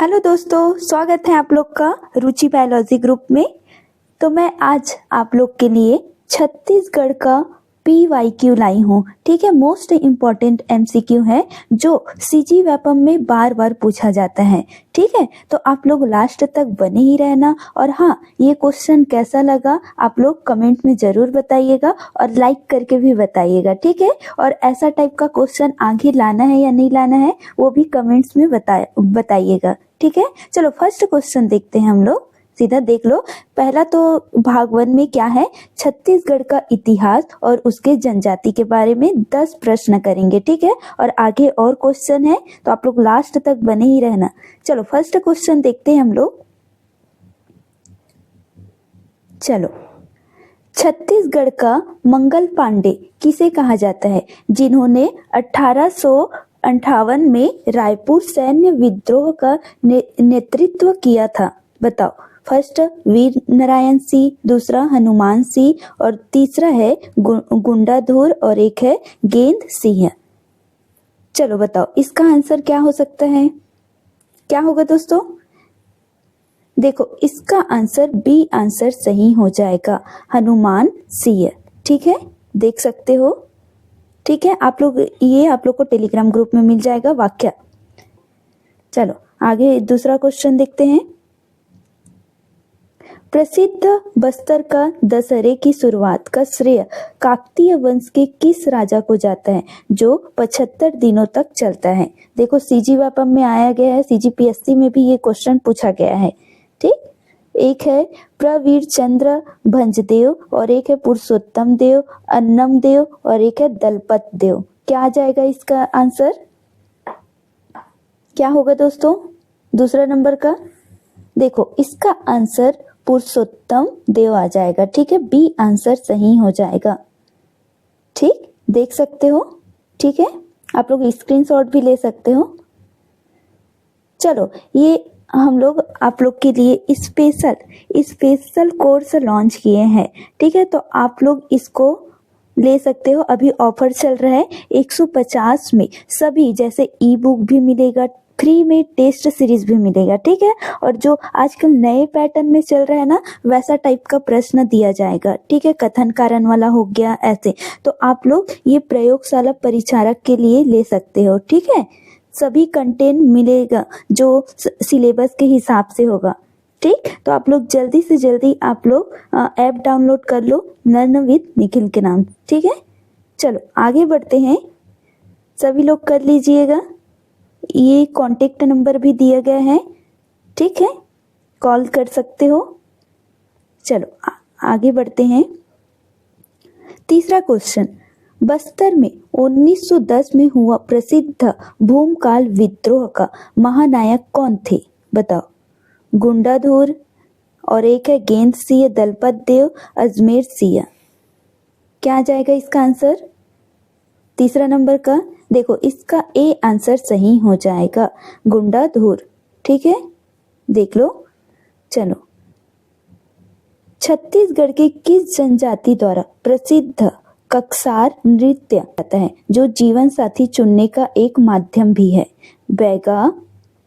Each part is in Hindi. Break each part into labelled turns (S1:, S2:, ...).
S1: हेलो दोस्तों, स्वागत है आप लोग का रुचि बायोलॉजी ग्रुप में। तो मैं आज आप लोग के लिए छत्तीसगढ़ का PYQ लाई हूँ। ठीक है, मोस्ट इम्पॉर्टेंट MCQ है जो CG व्यापम में बार बार पूछा जाता है। ठीक है, तो आप लोग लास्ट तक बने ही रहना। और हाँ, ये क्वेश्चन कैसा लगा आप लोग कमेंट में जरूर बताइएगा और लाइक करके भी बताइएगा। ठीक है, और ऐसा टाइप का क्वेश्चन आगे लाना है या नहीं लाना है वो भी कमेंट्स में बताइएगा। ठीक है, चलो फर्स्ट क्वेश्चन देखते हैं हम लोग। सीधा देख लो। पहला तो भाग 1 में क्या है, छत्तीसगढ़ का इतिहास और उसके जनजाति के बारे में 10 प्रश्न करेंगे। ठीक है, और आगे और क्वेश्चन है तो आप लोग लास्ट तक बने ही रहना। चलो फर्स्ट क्वेश्चन देखते हैं हम लोग। चलो, छत्तीसगढ़ का मंगल पांडे किसे कहा जाता है, जिन्होंने 1858 में रायपुर सैन्य विद्रोह का नेतृत्व किया था? बताओ। फर्स्ट वीर नारायण सिंह, दूसरा हनुमान सिंह और तीसरा है गुंडाधुर और एक है गेंद सिंह। चलो बताओ इसका आंसर क्या हो सकता है, क्या होगा दोस्तों? देखो इसका आंसर बी आंसर सही हो जाएगा, हनुमान सिंह। ठीक है, देख सकते हो। ठीक है, आप लोग को टेलीग्राम ग्रुप में मिल जाएगा वाक्य। चलो आगे दूसरा क्वेश्चन देखते हैं। प्रसिद्ध बस्तर का दशहरे की शुरुआत का श्रेय काकतीय वंश के किस राजा को जाता है, जो 75 दिनों तक चलता है? देखो CG व्यापम में आया गया है, CGPSC में भी ये क्वेश्चन पूछा गया है। ठीक, एक है प्रवीर चंद्र भंजदेव और एक है पुरुषोत्तम देव, अन्नम देव और एक है दलपत देव। क्या आ जाएगा इसका आंसर, क्या होगा दोस्तों दूसरा नंबर का? देखो इसका आंसर पुरुषोत्तम देव आ जाएगा। ठीक है, बी आंसर सही हो जाएगा। ठीक, देख सकते हो। ठीक है, आप लोग स्क्रीनशॉट भी ले सकते हो। चलो ये हम लोग आप लोग के लिए स्पेशल कोर्स लॉन्च किए हैं। ठीक है, तो आप लोग इसको ले सकते हो। अभी ऑफर चल रहा है 150 में सभी, जैसे ई बुक भी मिलेगा, फ्री में टेस्ट सीरीज भी मिलेगा। ठीक है, और जो आजकल नए पैटर्न में चल रहा है ना, वैसा टाइप का प्रश्न दिया जाएगा। ठीक है, कथन कारण वाला हो गया ऐसे। तो आप लोग ये प्रयोगशाला परिचारक के लिए ले सकते हो। ठीक है, सभी कंटेंट मिलेगा जो सिलेबस के हिसाब से होगा। ठीक, तो आप लोग जल्दी से जल्दी आप लोग ऐप डाउनलोड कर लो, लर्न विद निखिल के नाम। ठीक है, चलो आगे बढ़ते हैं। सभी लोग कर लीजिएगा, ये कांटेक्ट नंबर भी दिया गया है। ठीक है, कॉल कर सकते हो। चलो आगे बढ़ते हैं। तीसरा क्वेश्चन, बस्तर में 1910 में हुआ प्रसिद्ध भूमकाल विद्रोह का महानायक कौन थे? बताओ। गुंडाधुर और एक है गेंद सिंह, दलपत देव, अजमेर सिंह। क्या आ जाएगा इसका आंसर तीसरा नंबर का? देखो इसका ए आंसर सही हो जाएगा, गुंडाधुर। ठीक है, देख लो। चलो, छत्तीसगढ़ के किस जनजाति द्वारा प्रसिद्ध कक्सार नृत्य आता है, जो जीवन साथी चुनने का एक माध्यम भी है? बैगा,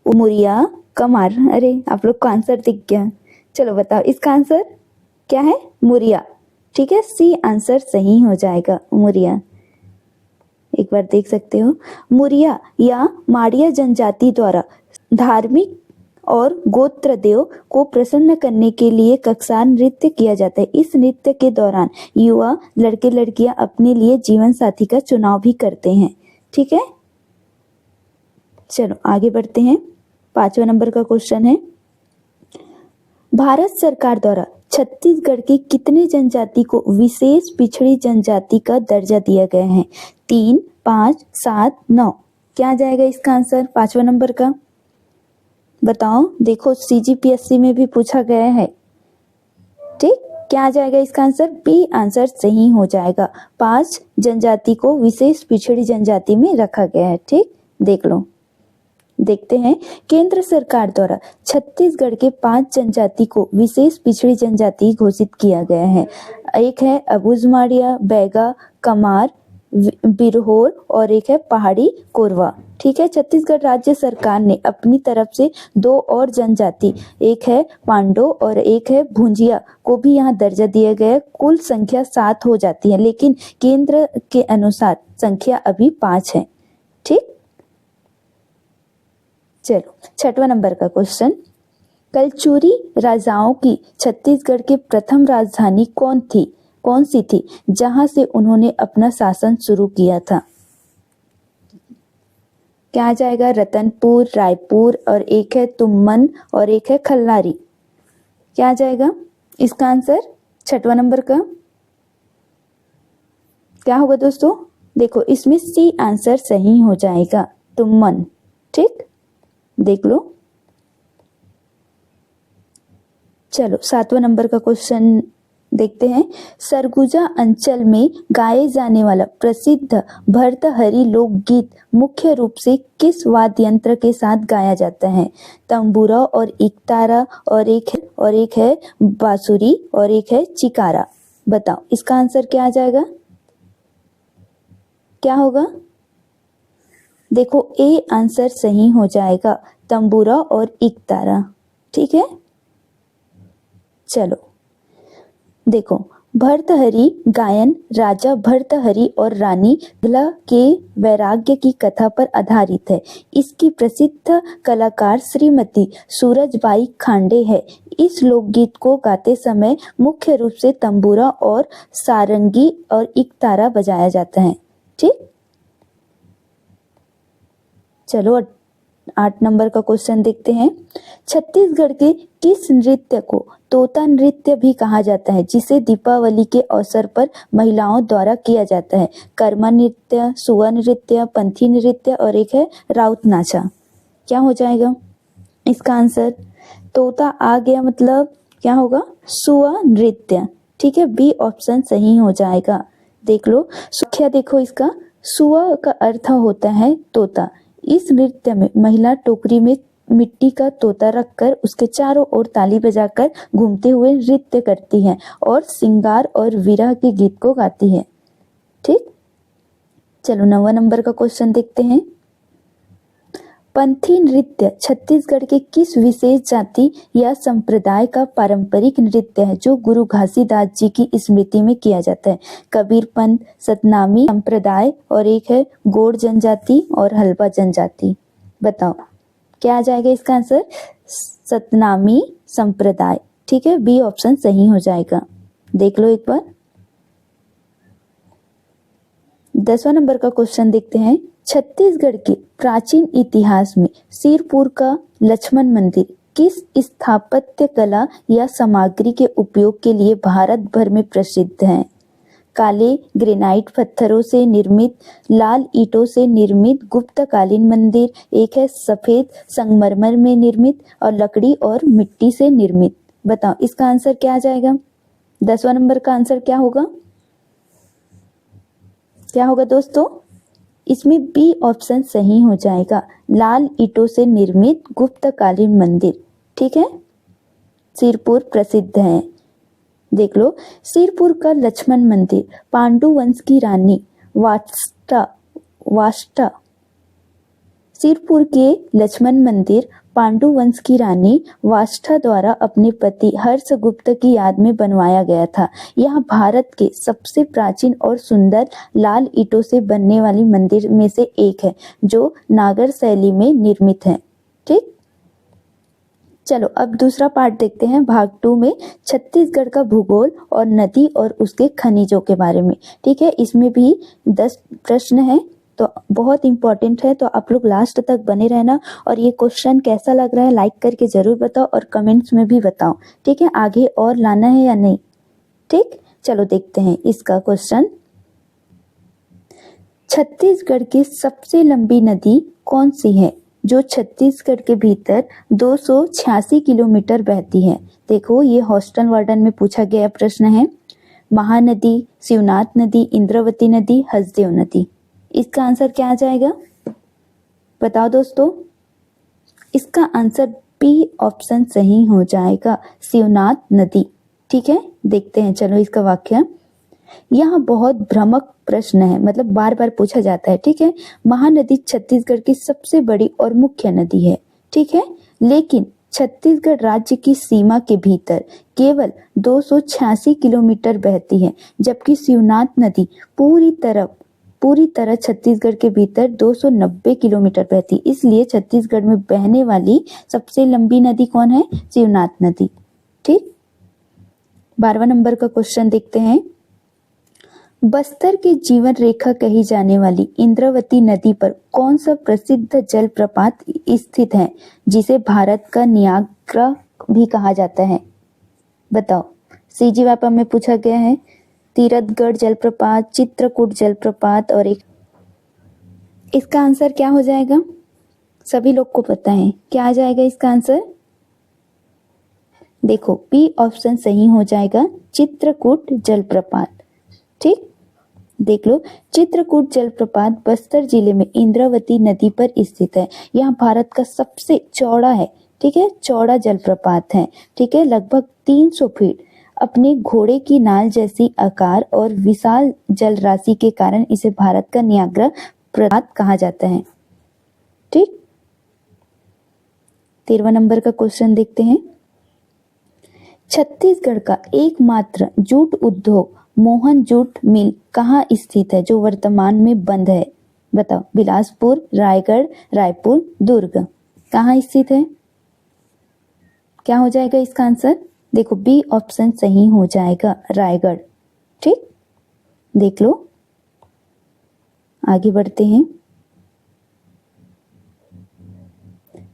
S1: उमुरिया, कमार। अरे आप लोग को आंसर दिख गया। चलो बताओ इसका आंसर क्या है, मुरिया। ठीक है, सी आंसर सही हो जाएगा, मुरिया। एक बार देख सकते हो। मुरिया या माड़िया जनजाति द्वारा धार्मिक और गोत्र देव को प्रसन्न करने के लिए कक्सार नृत्य किया जाता है। इस नृत्य के दौरान युवा लड़के लड़कियां अपने लिए जीवन साथी का चुनाव भी करते हैं। ठीक है, चलो आगे बढ़ते हैं। 5वां नंबर का क्वेश्चन है, भारत सरकार द्वारा छत्तीसगढ़ की कितने जनजाति को विशेष पिछड़ी जनजाति का दर्जा दिया गया है? 3, 5, 7, 9। क्या आ जाएगा इसका आंसर 5वां नंबर का? बताओ। देखो CGPSC में भी पूछा गया है। ठीक, क्या आ जाएगा इसका आंसर? बी आंसर सही हो जाएगा, 5 जनजाति को विशेष पिछड़ी जनजाति में रखा गया है। ठीक, देख लो। देखते हैं, केंद्र सरकार द्वारा छत्तीसगढ़ के 5 जनजाति को विशेष पिछड़ी जनजाति घोषित किया गया है। एक है अबुझमाड़िया, बैगा, कमार, बिरहोर और एक है पहाड़ी कोरवा। ठीक है, छत्तीसगढ़ राज्य सरकार ने अपनी तरफ से 2 और जनजाति, एक है पांडो और एक है भुंजिया को भी यहाँ दर्जा दिया गया है। कुल संख्या 7 हो जाती है, लेकिन केंद्र के अनुसार संख्या अभी 5 है। ठीक, चलो 6वां नंबर का क्वेश्चन, कलचुरी राजाओं की छत्तीसगढ़ की प्रथम राजधानी कौन सी थी जहां से उन्होंने अपना शासन शुरू किया था? क्या आ जाएगा? रतनपुर, रायपुर और एक है तुमन और एक है खल्लारी। क्या आ जाएगा इसका आंसर 6वां नंबर का? क्या होगा दोस्तों? देखो इसमें सी आंसर सही हो जाएगा, तुमन। ठीक, देख लो। चलो 7वां नंबर का क्वेश्चन देखते हैं। सरगुजा अंचल में गाए जाने वाला प्रसिद्ध भर्तहरी लोकगीत मुख्य रूप से किस वाद्य यंत्र के साथ गाया जाता है? तंबूरा और इकतारा और एक है बांसुरी और एक है चिकारा। बताओ इसका आंसर क्या आ जाएगा? क्या होगा? देखो ए आंसर सही हो जाएगा, तंबूरा और इकतारा। ठीक है, चलो देखो, भर्तहरी गायन राजा भर्तहरि और रानी भिला के वैराग्य की कथा पर आधारित है। इसकी प्रसिद्ध कलाकार श्रीमती सूरजबाई खांडे है। इस लोकगीत को गाते समय मुख्य रूप से तंबूरा और सारंगी और इकतारा बजाया जाता है। ठीक, चलो 8 नंबर का क्वेश्चन देखते हैं। छत्तीसगढ़ के किस नृत्य को तोता नृत्य भी कहा जाता है, जिसे दीपावली के अवसर पर महिलाओं द्वारा किया जाता है? कर्मा नृत्य, सुआ नृत्य, पंथी नृत्य और एक है राउत नाचा। क्या हो जाएगा इसका आंसर? तोता आ गया, मतलब क्या होगा? सुआ नृत्य। ठीक है, बी ऑप्शन सही हो जाएगा। देख लो, सुख्या देखो इसका, सुआ का अर्थ होता है तोता। इस नृत्य में महिला टोकरी में मिट्टी का तोता रखकर उसके चारों ओर ताली बजाकर घूमते हुए नृत्य करती है और श्रृंगार और विरह के गीत को गाती है। ठीक, चलो 9वां नंबर का क्वेश्चन देखते हैं। पंथी नृत्य छत्तीसगढ़ के किस विशेष जाति या संप्रदाय का पारंपरिक नृत्य है जो गुरु घासीदास जी की स्मृति में किया जाता है? कबीर पंथ, सतनामी संप्रदाय और एक है गोंड जनजाति और हल्बा जनजाति। बताओ क्या आ जाएगा इसका आंसर? सतनामी संप्रदाय। ठीक है, बी ऑप्शन सही हो जाएगा। देख लो एक बार। 10वां नंबर का क्वेश्चन देखते हैं। छत्तीसगढ़ के प्राचीन इतिहास में सिरपुर का लक्ष्मण मंदिर किस स्थापत्य कला या सामग्री के उपयोग के लिए भारत भर में प्रसिद्ध है? काले ग्रेनाइट पत्थरों से निर्मित, लाल ईंटों से निर्मित गुप्तकालीन मंदिर, एक है सफेद संगमरमर में निर्मित और लकड़ी और मिट्टी से निर्मित। बताओ इसका आंसर क्या आ जाएगा? 10वां नंबर का आंसर क्या होगा? क्या होगा दोस्तों? इसमें बी ऑप्शन सही हो जाएगा, लाल ईंटों से निर्मित गुप्तकालीन मंदिर। ठीक है, सिरपुर प्रसिद्ध है। देख लो, सिरपुर का लक्ष्मण मंदिर पांडु वंश की रानी वाष्टा सिरपुर के लक्ष्मण मंदिर पांडु वंश की रानी वाष्टा द्वारा अपने पति हर्षगुप्त की याद में बनवाया गया था। यह भारत के सबसे प्राचीन और सुंदर लाल ईंटों से बनने वाली मंदिर में से एक है जो नागर शैली में निर्मित है। ठीक, चलो अब दूसरा पार्ट देखते हैं, भाग 2 में छत्तीसगढ़ का भूगोल और नदी और उसके खनिजों के बारे में। ठीक है, इसमें भी 10 प्रश्न हैं, तो बहुत इंपॉर्टेंट है, तो आप लोग लास्ट तक बने रहना। और ये क्वेश्चन कैसा लग रहा है लाइक करके जरूर बताओ और कमेंट्स में भी बताओ। ठीक है, आगे और लाना है या नहीं? ठीक, चलो देखते हैं इसका क्वेश्चन। छत्तीसगढ़ की सबसे लंबी नदी कौन सी है जो छत्तीसगढ़ के भीतर 286 किलोमीटर बहती है? देखो, ये हॉस्टल वार्डन में पूछा गया प्रश्न है। महानदी, शिवनाथ नदी, इंद्रावती नदी, हसदेव नदी। इसका आंसर क्या आ जाएगा? बताओ दोस्तों। इसका आंसर बी ऑप्शन सही हो जाएगा, शिवनाथ नदी। ठीक है, देखते हैं चलो इसका वाक्य। यहाँ बहुत भ्रामक प्रश्न है, मतलब बार बार पूछा जाता है, ठीक है। महानदी छत्तीसगढ़ की सबसे बड़ी और मुख्य नदी है, ठीक है, लेकिन छत्तीसगढ़ राज्य की सीमा के भीतर केवल 286 किलोमीटर बहती है, जबकि शिवनाथ नदी पूरी तरह छत्तीसगढ़ के भीतर 290 किलोमीटर बहती। इसलिए छत्तीसगढ़ में बहने वाली सबसे लंबी नदी कौन है? शिवनाथ नदी। ठीक, 12वां नंबर का क्वेश्चन देखते हैं। बस्तर की जीवन रेखा कही जाने वाली इंद्रावती नदी पर कौन सा प्रसिद्ध जलप्रपात स्थित है, जिसे भारत का नियाग्रा भी कहा जाता है? बताओ, सीजी वापा में पूछा गया है। तीरथगढ़ जलप्रपात, चित्रकूट जलप्रपात और एक, इसका आंसर क्या हो जाएगा? सभी लोग को पता है क्या आ जाएगा इसका आंसर? देखो, बी ऑप्शन सही हो जाएगा, चित्रकूट जलप्रपात। ठीक, देख लो, चित्रकूट जलप्रपात बस्तर जिले में इंद्रावती नदी पर स्थित है। यह भारत का सबसे चौड़ा है, ठीक है, चौड़ा जलप्रपात है, ठीक है, लगभग 300 फीट। अपने घोड़े की नाल जैसी आकार और विशाल जल राशि के कारण इसे भारत का नियाग्रा प्रपात कहा जाता है। ठीक, 13वां नंबर का क्वेश्चन देखते हैं। छत्तीसगढ़ का एकमात्र जूट उद्योग मोहन जूट मिल कहाँ स्थित है, जो वर्तमान में बंद है? बताओ, बिलासपुर, रायगढ़, रायपुर, दुर्ग, कहाँ स्थित है? क्या हो जाएगा इसका आंसर? देखो, बी ऑप्शन सही हो जाएगा, रायगढ़। ठीक, देख लो, आगे बढ़ते हैं।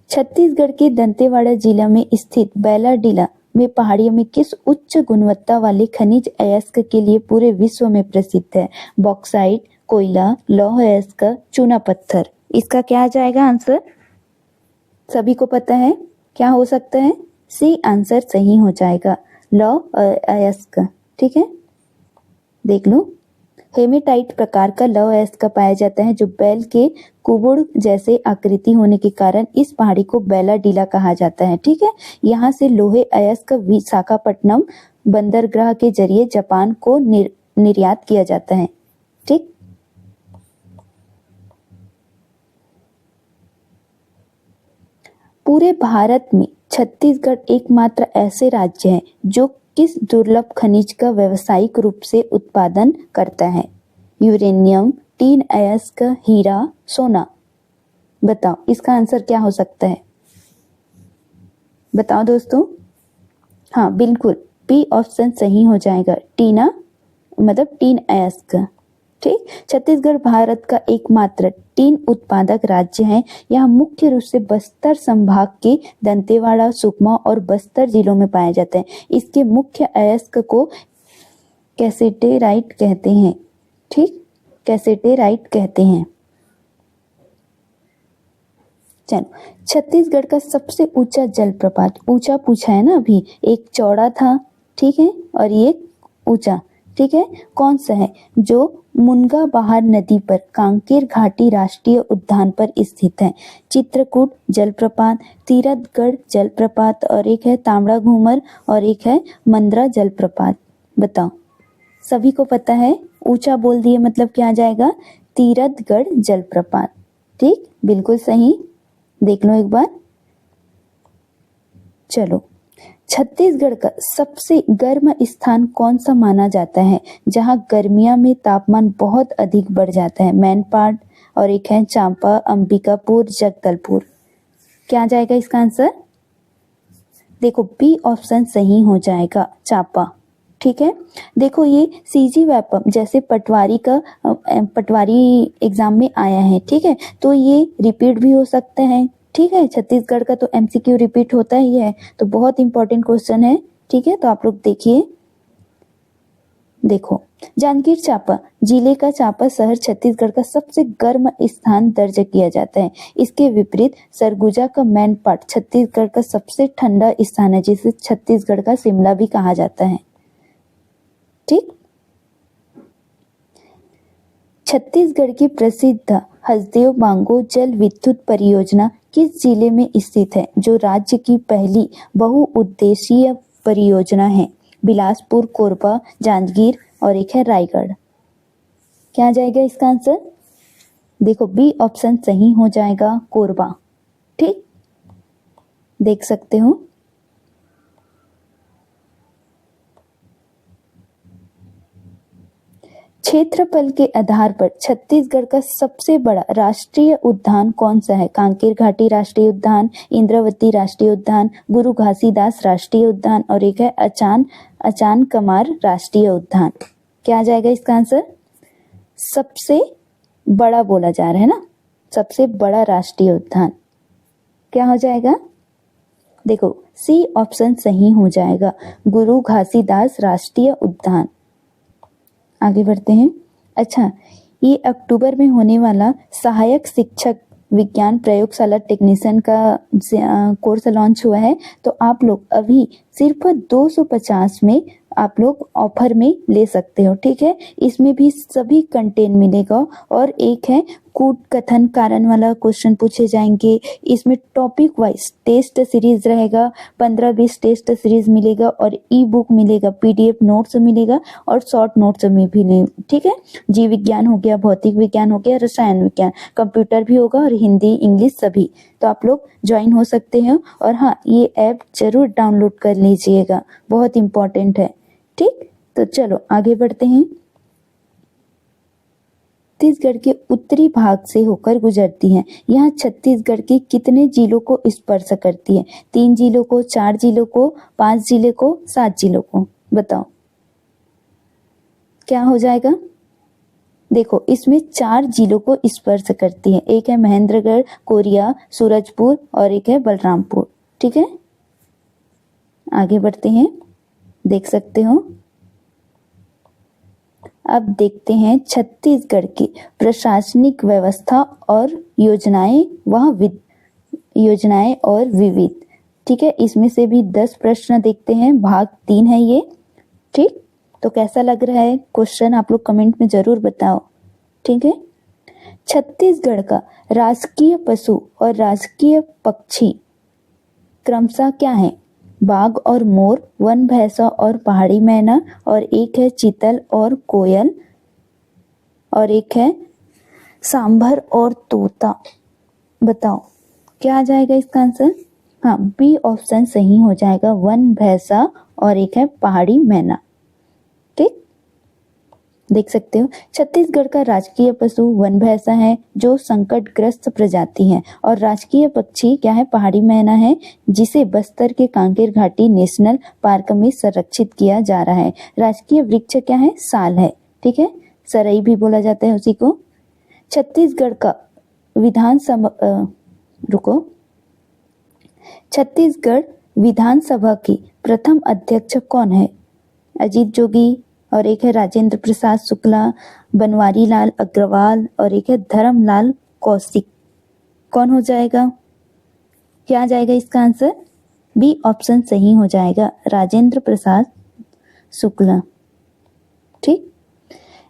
S1: छत्तीसगढ़ के दंतेवाड़ा जिला में स्थित बैलाडीला में पहाड़ियों में किस उच्च गुणवत्ता वाले खनिज अयस्क के लिए पूरे विश्व में प्रसिद्ध है? बॉक्साइट, कोयला, लौह अयस्क, चूना पत्थर, इसका क्या आ जाएगा आंसर? सभी को पता है क्या हो सकता है? सी आंसर सही हो जाएगा, लौह अयस्क। ठीक है, देख लो, हेमेटाइट प्रकार का लौह अयस्क पाया जाता है, जो बैल के कुबुड़ जैसे आकृति होने के कारण इस पहाड़ी को बैलाडीला कहा जाता है। ठीक है, यहाँ से लोहे अयस्क विशाखापट्टनम बंदरगाह के जरिए जापान को निर्यात किया जाता है। ठीक, पूरे भारत में छत्तीसगढ़ एकमात्र ऐसे राज्य है जो किस दुर्लभ खनिज का व्यावसायिक रूप से उत्पादन करता है? यूरेनियम, टीन अयस्क, हीरा, सोना, बताओ इसका आंसर क्या हो सकता है? बताओ दोस्तों। हाँ, बिल्कुल, बी ऑप्शन सही हो जाएगा, टीना मतलब टीन अयस्क। ठीक, छत्तीसगढ़ भारत का एकमात्र टीन उत्पादक राज्य है। यह मुख्य रूप से बस्तर संभाग के दंतेवाड़ा, सुकमा और बस्तर जिलों में पाया जाता है। इसके मुख्य अयस्क को कैसेटेराइट कहते हैं। ठीक, कैसेटेराइट कहते हैं। चलो, छत्तीसगढ़ का सबसे ऊंचा जलप्रपात, ऊंचा पूछा है ना अभी, एक चौड़ा था, ठीक है, और ये ऊंचा, ठीक है, कौन सा है? जो मुनगा बहार नदी पर कांकेर घाटी राष्ट्रीय उद्यान पर स्थित है। चित्रकूट जलप्रपात, तीरथगढ़ जलप्रपात और एक है तांबड़ा घूमर और एक है मंदरा जलप्रपात। बताओ, सभी को पता है, ऊंचा बोल दिए मतलब क्या आ जाएगा? तीरथगढ़ जलप्रपात। ठीक, बिल्कुल सही, देख लो एक बार। चलो, छत्तीसगढ़ का सबसे गर्म स्थान कौन सा माना जाता है, जहां गर्मियों में तापमान बहुत अधिक बढ़ जाता है? मैनपाट और एक है चांपा, अंबिकापुर, जगदलपुर, क्या आ जाएगा इसका आंसर? देखो, बी ऑप्शन सही हो जाएगा, चांपा। ठीक है, देखो, ये सीजी व्यापम जैसे पटवारी एग्जाम में आया है, ठीक है, तो ये रिपीट भी हो सकता है। ठीक है, छत्तीसगढ़ का तो एमसीक्यू रिपीट होता ही है, तो बहुत इंपॉर्टेंट क्वेश्चन है। ठीक है, तो आप लोग देखिए, देखो, जांजगीर चांपा जिले का चांपा शहर छत्तीसगढ़ का सबसे गर्म स्थान दर्ज किया जाता है। इसके विपरीत सरगुजा का मैनपाट छत्तीसगढ़ का सबसे ठंडा स्थान है, जिसे छत्तीसगढ़ का शिमला भी कहा जाता है। ठीक, छत्तीसगढ़ की प्रसिद्ध हसदेव मांगो जल विद्युत परियोजना किस जिले में स्थित है, जो राज्य की पहली बहुउद्देशीय परियोजना है? बिलासपुर, कोरबा, जांजगीर, और एक है रायगढ़। क्या आ जाएगा इसका आंसर? देखो बी ऑप्शन सही हो जाएगा, कोरबा। ठीक, देख सकते हो। क्षेत्रफल के आधार पर छत्तीसगढ़ का सबसे बड़ा राष्ट्रीय उद्यान कौन सा है? कांकेर घाटी राष्ट्रीय उद्यान, इंद्रावती राष्ट्रीय उद्यान, गुरु घासीदास राष्ट्रीय उद्यान और एक है अचान कमार राष्ट्रीय उद्यान। क्या आ जाएगा इसका आंसर? सबसे बड़ा बोला जा रहा है ना, सबसे बड़ा राष्ट्रीय उद्यान क्या हो जाएगा? देखो सी ऑप्शन सही हो जाएगा, गुरु घासीदास राष्ट्रीय उद्यान। आगे बढ़ते हैं। अच्छा, ये अक्टूबर में होने वाला सहायक शिक्षक विज्ञान प्रयोगशाला टेक्नीशियन का कोर्स लॉन्च हुआ है, तो आप लोग अभी सिर्फ 250 में आप लोग ऑफर में ले सकते हो। ठीक है, इसमें भी सभी कंटेंट मिलेगा और एक है कूट कथन कारण वाला क्वेश्चन पूछे जाएंगे। इसमें टॉपिक वाइज टेस्ट सीरीज रहेगा, 15-20 टेस्ट सीरीज मिलेगा और ई बुक मिलेगा, पीडीएफ नोट्स मिलेगा और शॉर्ट नोट्स में भी नहीं। ठीक है, जीव विज्ञान हो गया, भौतिक विज्ञान हो गया, रसायन विज्ञान, कंप्यूटर भी होगा और हिंदी इंग्लिश सभी। तो आप लोग ज्वाइन हो सकते हैं। और हाँ, ये ऐप जरूर डाउनलोड कर लीजिएगा, बहुत इंपॉर्टेंट है। ठीक, तो चलो आगे बढ़ते हैं। छत्तीसगढ़ के उत्तरी भाग से होकर गुजरती है। यह छत्तीसगढ़ के कितने जिलों को स्पर्श करती है? 3 जिलों को, 4 जिलों को, 5 जिले को, 7 जिलों को? बताओ क्या हो जाएगा? देखो इसमें 4 जिलों को स्पर्श करती है। एक है महेंद्रगढ़, कोरिया, सूरजपुर और एक है बलरामपुर। ठीक है, आगे बढ़ते हैं, देख सकते हो। अब देखते हैं छत्तीसगढ़ की प्रशासनिक व्यवस्था और योजनाएं और विविध। ठीक है, इसमें से भी 10 प्रश्न देखते हैं, भाग 3 है ये। ठीक, तो कैसा लग रहा है क्वेश्चन आप लोग कमेंट में जरूर बताओ। ठीक है, छत्तीसगढ़ का राजकीय पशु और राजकीय पक्षी क्रमशः क्या है? बाघ और मोर, वन भैंसा और पहाड़ी मैना और एक है चीतल और कोयल और एक है सांभर और तोता। बताओ क्या आ जाएगा इसका आंसर? हाँ, बी ऑप्शन सही हो जाएगा, वन भैंसा और एक है पहाड़ी मैना। ठीक, देख सकते हो। छत्तीसगढ़ का राजकीय पशु वन भैंसा है जो संकटग्रस्त प्रजाति है और राजकीय पक्षी क्या है? पहाड़ी मैना है, जिसे बस्तर के कांकेर घाटी नेशनल पार्क में संरक्षित किया जा रहा है। राजकीय वृक्ष क्या है? साल है। ठीक है, सरई भी बोला जाता है उसी को। छत्तीसगढ़ का छत्तीसगढ़ विधानसभा की प्रथम अध्यक्ष कौन है? अजीत जोगी और एक है राजेंद्र प्रसाद शुक्ला, बनवारी लाल अग्रवाल और एक है धर्मलाल कौशिक। कौन हो जाएगा? क्या आ जाएगा इसका आंसर? बी ऑप्शन सही हो जाएगा, राजेंद्र प्रसाद शुक्ला। ठीक,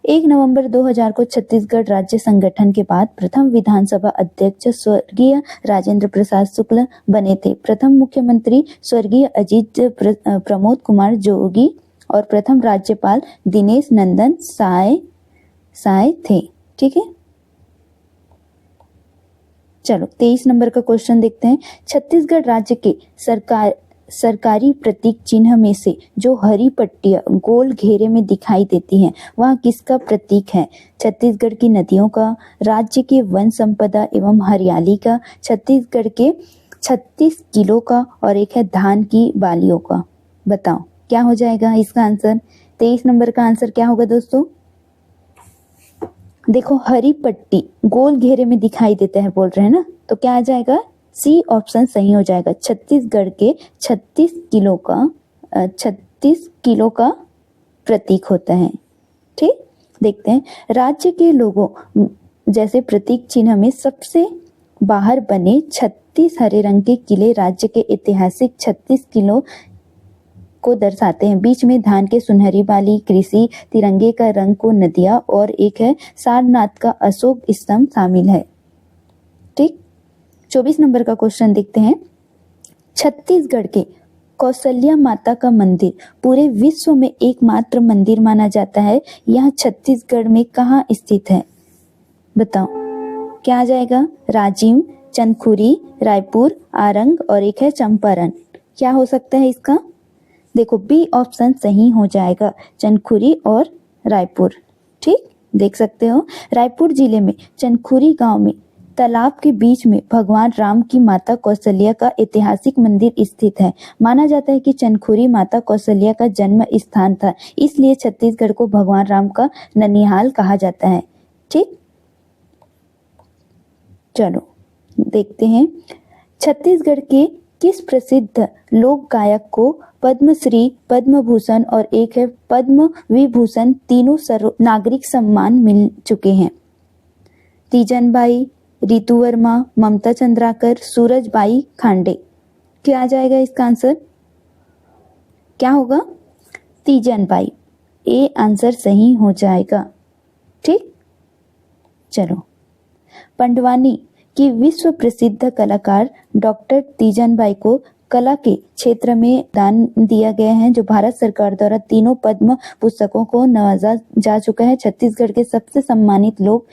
S1: 1 नवंबर 2000 को छत्तीसगढ़ राज्य संगठन के बाद प्रथम विधानसभा अध्यक्ष स्वर्गीय राजेंद्र प्रसाद शुक्ला बने थे। प्रथम मुख्यमंत्री स्वर्गीय अजीत प्रमोद कुमार जोगी और प्रथम राज्यपाल दिनेश नंदन साय थे। ठीक है, चलो 23 नंबर का क्वेश्चन देखते हैं। छत्तीसगढ़ राज्य के सरकारी प्रतीक चिन्ह में से जो हरी पट्टियां गोल घेरे में दिखाई देती हैं, वह किसका प्रतीक है? छत्तीसगढ़ की नदियों का, राज्य के वन संपदा एवं हरियाली का, छत्तीसगढ़ के 36 किलो का और एक है धान की बालियों का। बताओ क्या हो जाएगा इसका आंसर? 23 नंबर का आंसर क्या होगा दोस्तों? देखो हरी पट्टी गोल घेरे में दिखाई देता है बोल रहे हैं ना, तो क्या आ जाएगा? सी ऑप्शन सही हो जाएगा। छत्तीसगढ़ के 36 किलो का प्रतीक होता है। ठीक, देखते हैं। राज्य के लोगों जैसे प्रतीक चिन्ह में सबसे बाहर बने 36 हरे रंग के किले राज्य के ऐतिहासिक 36 किलो को दर्शाते हैं। बीच में धान के सुनहरी बाली, कृषि तिरंगे का रंग को नदियां और एक है सारनाथ का अशोक स्तंभ शामिल है। ठीक, 24 नंबर का क्वेश्चन देखते हैं। छत्तीसगढ़ के कौशल्या माता का मंदिर पूरे विश्व में एकमात्र मंदिर माना जाता है, यह छत्तीसगढ़ में कहाँ स्थित है? बताओ क्या आ जाएगा? राजिम, चंदखुरी, रायपुर, आरंग और एक है चंपारण। क्या हो सकता है इसका? देखो बी ऑप्शन सही हो जाएगा, चंदखुरी और रायपुर। ठीक, देख सकते हो रायपुर जिले में चंदखुरी गांव में तालाब के बीच में भगवान राम की माता कौशल्या का ऐतिहासिक मंदिर स्थित है। माना जाता है कि चंदखुरी माता कौशल्या का जन्म स्थान था, इसलिए छत्तीसगढ़ को भगवान राम का ननिहाल कहा जाता है। ठीक, चलो देखते हैं छत्तीसगढ़ के किस प्रसिद्ध लोक गायक को पद्मश्री, पद्म भूषण और एक है पद्म विभूषण तीनों नागरिक सम्मान मिल चुके हैं? तीजनबाई, रितु वर्मा, ममता चंद्राकर, सूरजबाई खांडे। क्या आ जाएगा इसका आंसर? क्या होगा? तीजनबाई। ए आंसर सही हो जाएगा। ठीक, चलो पंडवानी की विश्व प्रसिद्ध कलाकार डॉक्टर तीजनबाई को कला के क्षेत्र में दान दिया गया है, जो भारत सरकार द्वारा तीनों पद्म पुस्तकों को नवाजा जा चुका है। छत्तीसगढ़ के सबसे सम्मानित लोक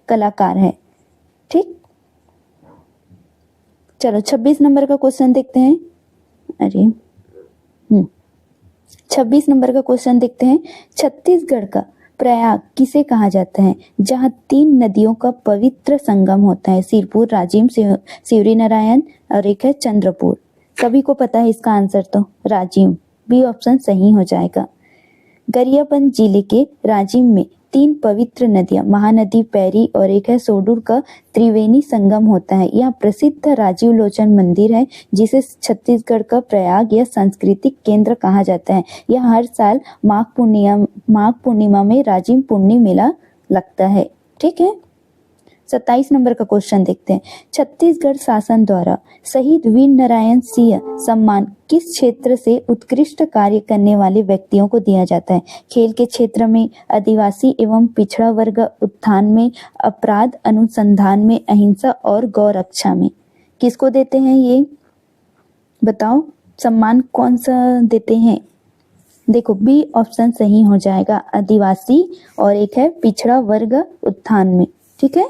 S1: कलाकार है। ठीक, चलो 26 नंबर का क्वेश्चन देखते हैं। 26 नंबर का क्वेश्चन देखते हैं। छत्तीसगढ़ का प्रयाग किसे कहा जाता है, जहाँ 3 नदियों का पवित्र संगम होता है? सिरपुर, राजिम, सिवरी नारायण और एक है चंद्रपुर। सभी को पता है इसका आंसर, तो राजिम। बी ऑप्शन सही हो जाएगा। गरियाबंद जिले के राजिम में 3 पवित्र नदियां महानदी, पैरी और एक है सोडूर का त्रिवेणी संगम होता है। यह प्रसिद्ध राजीव लोचन मंदिर है, जिसे छत्तीसगढ़ का प्रयाग या सांस्कृतिक केंद्र कहा जाता है। यह हर साल माघ पूर्णिमा में राजिम पुण्य मेला लगता है। ठीक है, 27 नंबर का क्वेश्चन देखते हैं। छत्तीसगढ़ शासन द्वारा शहीद वीर नारायण सिंह सम्मान किस क्षेत्र से उत्कृष्ट कार्य करने वाले व्यक्तियों को दिया जाता है? खेल के क्षेत्र में, आदिवासी एवं पिछड़ा वर्ग उत्थान में, अपराध अनुसंधान में, अहिंसा और गौ रक्षा में। किसको देते हैं ये बताओ? सम्मान कौन सा देते हैं? देखो बी ऑप्शन सही हो जाएगा, आदिवासी और एक है पिछड़ा वर्ग उत्थान में। ठीक है,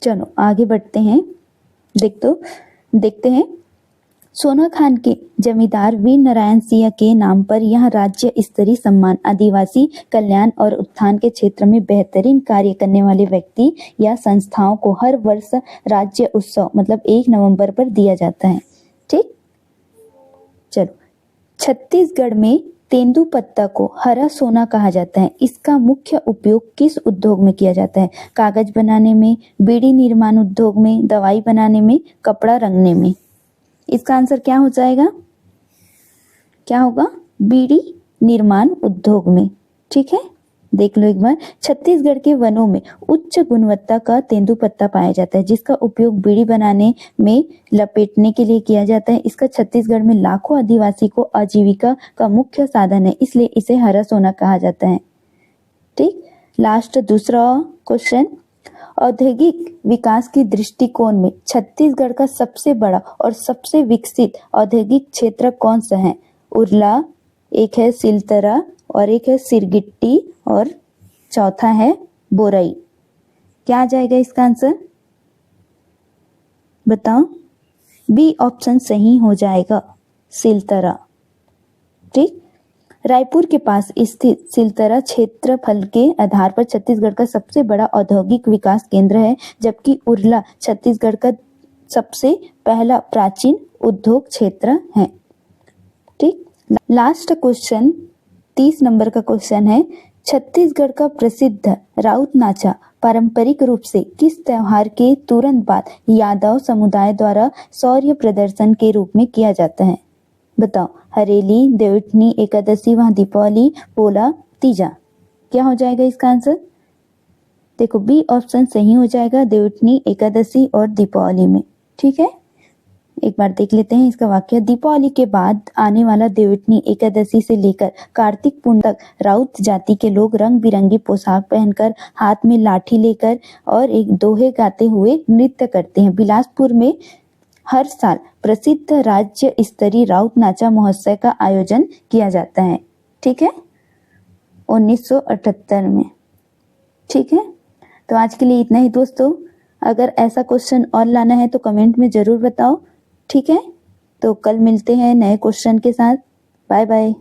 S1: चलो आगे बढ़ते हैं। देखते हैं सोनाखान के जमींदार वीर नारायण सिंह के नाम पर यह राज्य स्तरीय सम्मान आदिवासी कल्याण और उत्थान के क्षेत्र में बेहतरीन कार्य करने वाले व्यक्ति या संस्थाओं को हर वर्ष राज्य उत्सव मतलब 1 नवंबर पर दिया जाता है। ठीक, चलो छत्तीसगढ़ में तेंदुपत्ता को हरा सोना कहा जाता है। इसका मुख्य उपयोग किस उद्योग में किया जाता है? कागज बनाने में, बीड़ी निर्माण उद्योग में, दवाई बनाने में, कपड़ा रंगने में। इसका आंसर क्या हो जाएगा? क्या होगा? बीड़ी निर्माण उद्योग में। ठीक है, देख लो एक बार। छत्तीसगढ़ के वनों में उच्च गुणवत्ता का तेंदुपत्ता पाया जाता है, जिसका उपयोग बीड़ी बनाने में लपेटने के लिए किया जाता है। इसका छत्तीसगढ़ में लाखों आदिवासी को आजीविका का मुख्य साधन है, इसलिए इसे हरा सोना कहा जाता है। ठीक, लास्ट दूसरा क्वेश्चन। औद्योगिक विकास की दृष्टिकोण में छत्तीसगढ़ का सबसे बड़ा और सबसे विकसित औद्योगिक क्षेत्र कौन सा है? उरला, एक है सिलतरा और एक है सिरगिट्टी और चौथा है बोरई। क्या आ जाएगा इसका आंसर? बताओ। बी ऑप्शन सही हो जाएगा, सिलतरा। ठीक, रायपुर के पास स्थित सिलतरा क्षेत्रफल के आधार पर छत्तीसगढ़ का सबसे बड़ा औद्योगिक विकास केंद्र है, जबकि उरला छत्तीसगढ़ का सबसे पहला प्राचीन उद्योग क्षेत्र है। ठीक, लास्ट क्वेश्चन 30 नंबर का क्वेश्चन है। छत्तीसगढ़ का प्रसिद्ध राउत नाचा पारंपरिक रूप से किस त्योहार के तुरंत बाद यादव समुदाय द्वारा शौर्य प्रदर्शन के रूप में किया जाता है? बताओ। हरेली, देवउठनी, एकादशी, वहां दीपावली, पोला, तीजा। क्या हो जाएगा इसका आंसर? देखो बी ऑप्शन सही हो जाएगा, देवउठनी, एकादशी और दीपावली में। ठीक है, एक बार देख लेते हैं इसका वाक्य। दीपावली के बाद आने वाला देवउठनी एकादशी से लेकर कार्तिक पूर्णिमा तक राउत जाति के लोग रंग बिरंगी पोशाक पहनकर, हाथ में लाठी लेकर और एक दोहे गाते हुए नृत्य करते हैं। बिलासपुर में हर साल प्रसिद्ध राज्य स्तरीय राउत नाचा महोत्सव का आयोजन किया जाता है? ठीक है, 1978 में। ठीक है, तो आज के लिए इतना ही दोस्तों। अगर ऐसा क्वेश्चन और लाना है तो कमेंट में जरूर बताओ। ठीक है, तो कल मिलते हैं नए क्वेश्चन के साथ। Bye bye.